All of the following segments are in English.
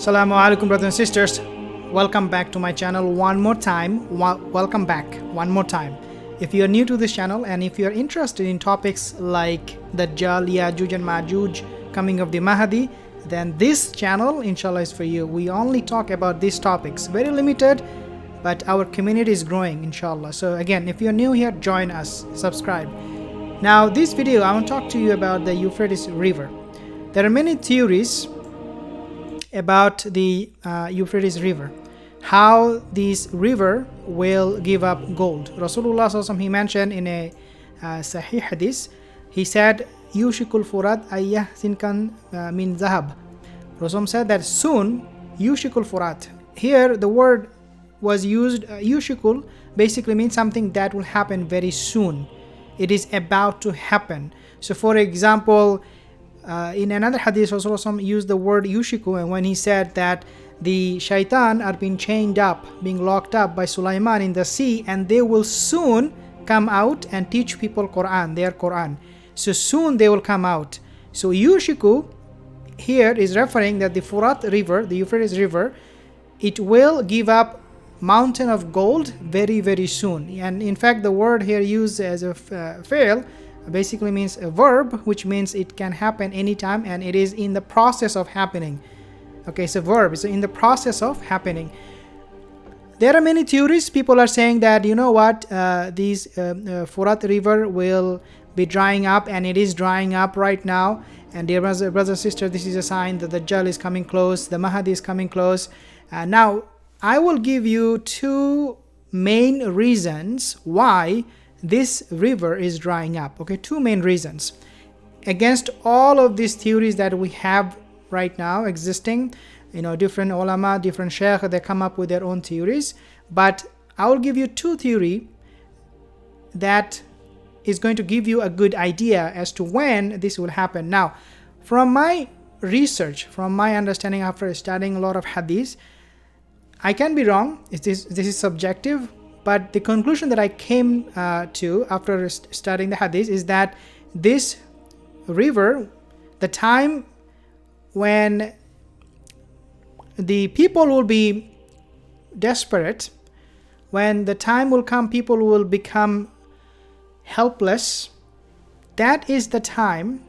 Assalamu alaikum, brothers and sisters. Welcome back to my channel one more time. Welcome back one more time. If you are new to this channel and if you are interested in topics like Dajjal, Yajuj and Majuj, coming of the Mahdi, then this channel, inshallah, is for you. We only talk about these topics. Very limited, but our community is growing, inshallah. So again, if you're new here, join us, subscribe. Now, this video, I want to talk to you about the Euphrates River. There are many theories about the Euphrates River, how this river will give up gold. Rasulullah SAW, he mentioned in a Sahih Hadith, he said, Yushikul Furat ayyah sinkan min zahab. Rasul said that soon, Yushikul Furat. Here the word was used, Yushikul basically means something that will happen very soon. It is about to happen. So for example, in another hadith, Rasulullah used the word yushiku, and when he said that the shaitan are being chained up, being locked up by Sulaiman in the sea, and they will soon come out and teach people Quran, their Quran. So soon they will come out. So yushiku here is referring that the Furat River, the Euphrates River, it will give up mountain of gold very, very soon. And in fact, the word here used as a fail basically means a verb, which means it can happen anytime and it is in the process of happening. Okay, it's a verb, it's in the process of happening. There are many theories. People are saying that, you know what, this Furat River will be drying up, and it is drying up right now. And dear brothers and sisters, this is a sign that the Dajjal is coming close, the Mahdi is coming close. Now, I will give you two main reasons why this river is drying up. Okay, two main reasons against all of these theories that we have right now existing. You know, different ulama, different sheikh, they come up with their own theories, but I will give you two theory that is going to give you a good idea as to when this will happen. Now, from my research, from my understanding after studying a lot of hadith, I can be wrong. This is subjective, but the conclusion that I came to after studying the hadith is that this river, the time when the people will be desperate, when the time will come, people will become helpless, that is the time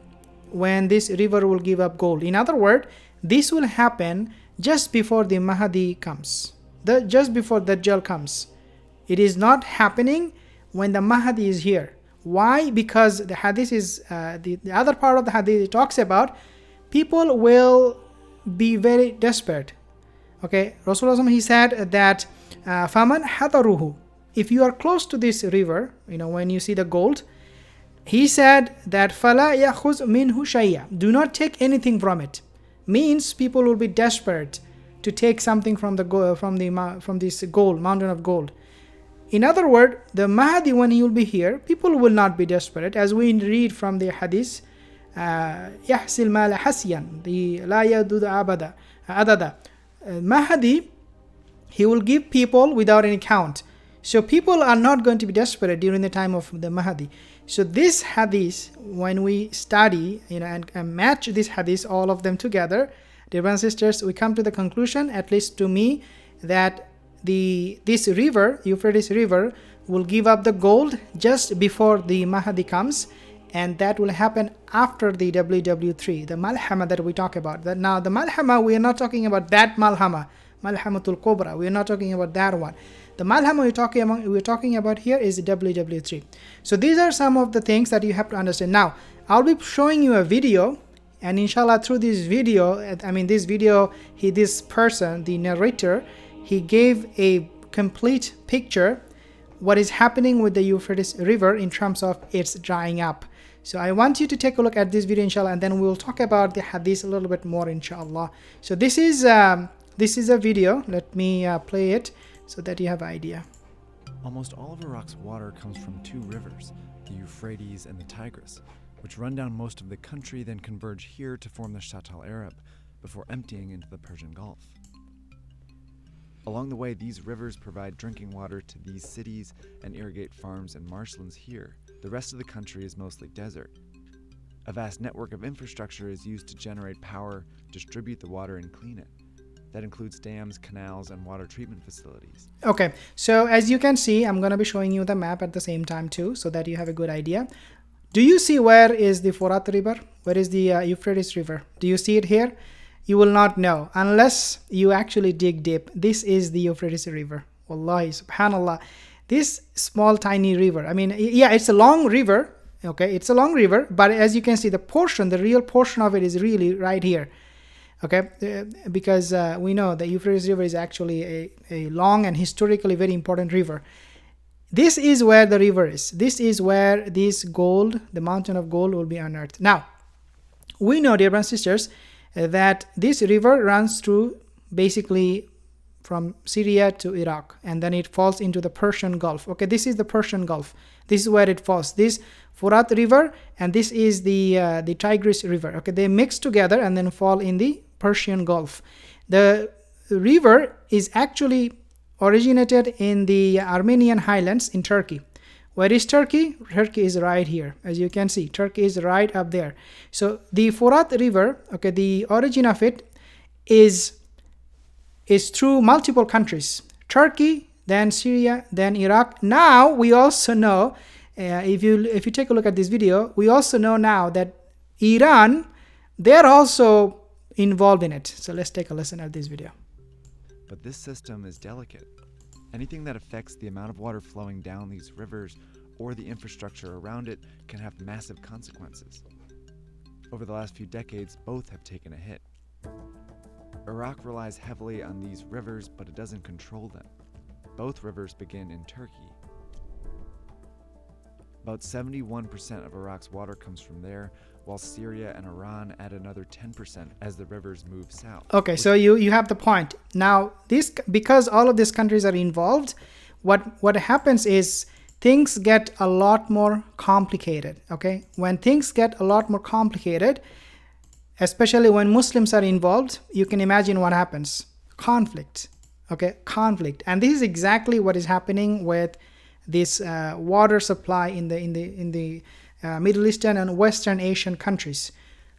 when this river will give up gold. In other words, this will happen just before the Mahdi comes, just before Dajjal comes. It is not happening when the Mahdi is here. Why? Because the hadith is, the other part of the hadith, it talks about people will be very desperate. Okay, Rasulullah, he said that Faman hadaruhu, if you are close to this river, you know, when you see the gold, he said that Fala yakhuz minhu shay'a, do not take anything from it. Means people will be desperate to take something from this gold, mountain of gold. In other words, the Mahdi, when he will be here, people will not be desperate, as we read from the hadith, يحسي المال حسيا, the لا يدود أبدا adada. Mahdi, he will give people without any count. So people are not going to be desperate during the time of the Mahdi. So this hadith, when we study, you know, and match this hadith, all of them together, dear brothers and sisters, we come to the conclusion, at least to me, that this river, Euphrates River, will give up the gold just before the Mahdi comes, and that will happen after the WW3, the Malhama that we talk about. That now the Malhama, we are not talking about that Malhama, Malhamatul Kubra. We are not talking about that one. The Malhama we're talking about here is WW3. So these are some of the things that you have to understand. Now, I'll be showing you a video, and inshallah through this video, this person, the narrator, he gave a complete picture what is happening with the Euphrates River in terms of its drying up. So I want you to take a look at this video, inshallah, and then we'll talk about the hadith a little bit more, inshallah. So this is a video. Let me play it so that you have an idea. Almost all of Iraq's water comes from two rivers, the Euphrates and the Tigris, which run down most of the country, then converge here to form the Shatt al-Arab before emptying into the Persian Gulf. Along the way, these rivers provide drinking water to these cities and irrigate farms and marshlands here. The rest of the country is mostly desert. A vast network of infrastructure is used to generate power, distribute the water, and clean it. That includes dams, canals, and water treatment facilities. Okay, so as you can see, I'm going to be showing you the map at the same time too, so that you have a good idea. Do you see where is the Euphrates River? Where is the Euphrates River? Do you see it here? You will not know unless you actually dig deep. This is the Euphrates River. Wallahi, subhanallah. This small tiny river, I mean, yeah, it's a long river. Okay, it's a long river, but as you can see, the real portion of it is really right here. Okay, because we know the Euphrates River is actually a long and historically very important river. This is where the river is. This is where this gold, the mountain of gold, will be unearthed. Now, we know, dear brothers and sisters, that this river runs through basically from Syria to Iraq, and then it falls into the Persian Gulf. Okay, this is the Persian Gulf. This is where it falls. This Euphrates River and this is the Tigris River. Okay, they mix together and then fall in the Persian Gulf. The river is actually originated in the Armenian highlands in Turkey. Where is Turkey? Turkey is right here. As you can see, Turkey is right up there. So the Euphrates River, okay, the origin of it is through multiple countries. Turkey, then Syria, then Iraq. Now we also know, if you take a look at this video, we also know now that Iran, they're also involved in it. So let's take a listen at this video. But this system is delicate. Anything that affects the amount of water flowing down these rivers or the infrastructure around it can have massive consequences. Over the last few decades, both have taken a hit. Iraq relies heavily on these rivers, but it doesn't control them. Both rivers begin in Turkey. About 71% of Iraq's water comes from there, while Syria and Iran add another 10% as the rivers move south. Okay, so you have the point. Now, because all of these countries are involved, what happens is things get a lot more complicated. Okay, when things get a lot more complicated, especially when Muslims are involved, you can imagine what happens. Conflict. Okay, conflict. And this is exactly what is happening with this water supply in the Middle Eastern and Western Asian countries.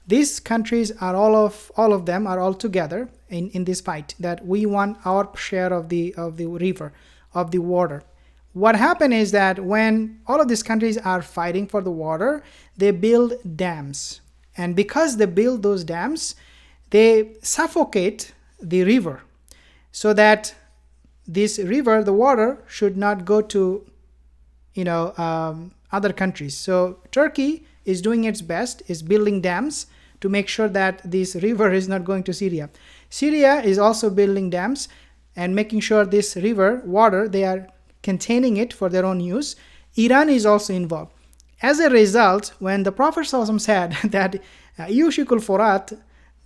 These countries are all of them are all together in this fight that we want our share of the river, of the water. What happened is that when all of these countries are fighting for the water, they build dams. And because they build those dams, they suffocate the river so that this river, the water, should not go to other countries. So Turkey is doing its best, is building dams to make sure that this river is not going to Syria. Syria is also building dams and making sure this river water, they are containing it for their own use. Iran is also involved. As a result, when the Prophet ﷺ said that Yushikul Furat,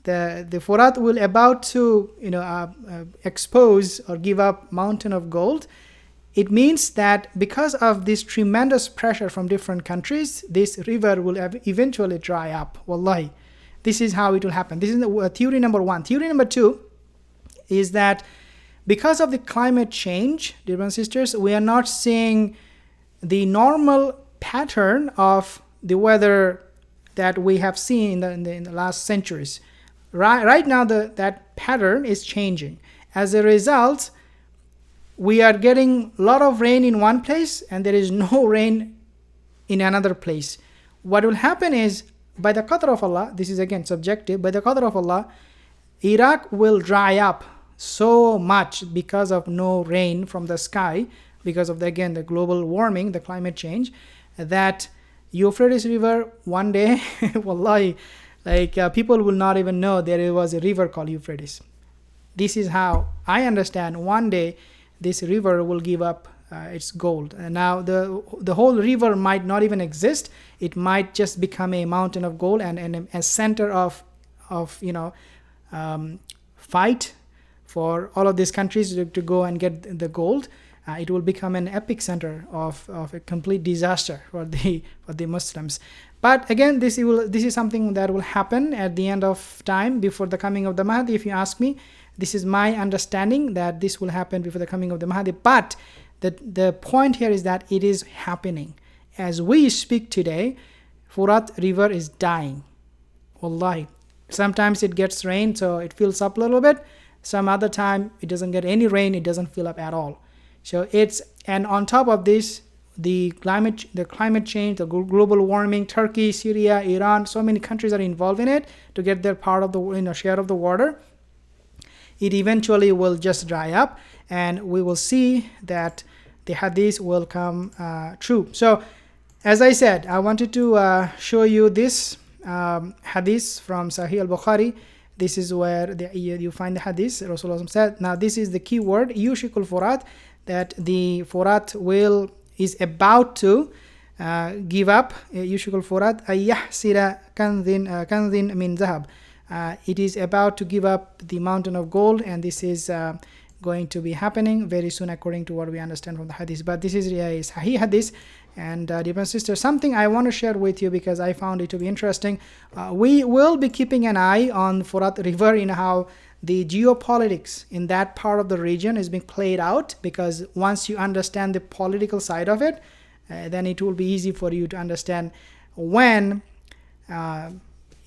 the Furat will about to expose or give up mountain of gold, it means that because of this tremendous pressure from different countries, this river will eventually dry up. Wallahi, this is how it will happen. This is theory number one. Theory number two is that because of the climate change, dear brothers and sisters, we are not seeing the normal pattern of the weather that we have seen in the last centuries. Right now, that pattern is changing. As a result, we are getting a lot of rain in one place and there is no rain in another place. What will happen is, by the qadr of Allah, this is again subjective, by the qadr of Allah, Iraq will dry up so much because of no rain from the sky, because of the global warming, the climate change, that Euphrates River one day, wallahi, people will not even know there was a river called Euphrates. This is how I understand one day this river will give up its gold. And now the whole river might not even exist. It might just become a mountain of gold and a center of fight for all of these countries to go and get the gold. It will become an epic center of a complete disaster for the Muslims. But again, this is something that will happen at the end of time, before the coming of the Mahdi. If you ask me, this is my understanding that this will happen before the coming of the Mahdi. But the point here is that it is happening. As we speak today, Furat River is dying. Wallahi. Sometimes it gets rain, so it fills up a little bit. Some other time it doesn't get any rain, it doesn't fill up at all. So and on top of this, the climate change, the global warming, Turkey, Syria, Iran, so many countries are involved in it to get their part of the share of the water. It eventually will just dry up, and we will see that the hadith will come true. So as I said, I wanted to show you this hadith from Sahih al-Bukhari. This is where you find the hadith. Rasulullah said, now this is the key word, yushikul furat, that the furat is about to give up. Yushikul furat ayyahsira kanzin min zahab. It is about to give up the mountain of gold, and this is going to be happening very soon according to what we understand from the hadith. But this is a Sahih hadith. And dear and sisters, something I want to share with you because I found it to be interesting. We will be keeping an eye on Furat River in how the geopolitics in that part of the region is being played out, because once you understand the political side of it, then it will be easy for you to understand when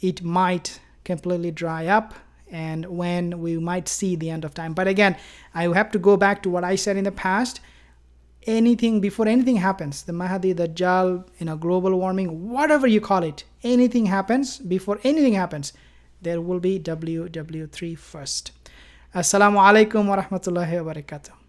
it might completely dry up and when we might see the end of time. But again, I have to go back to what I said in the past. Before anything happens, the Mahdi, the Dajjal, global warming, whatever you call it, anything happens, before anything happens, there will be WW3 first. Assalamu alaikum wa rahmatullahi wa barakatuh.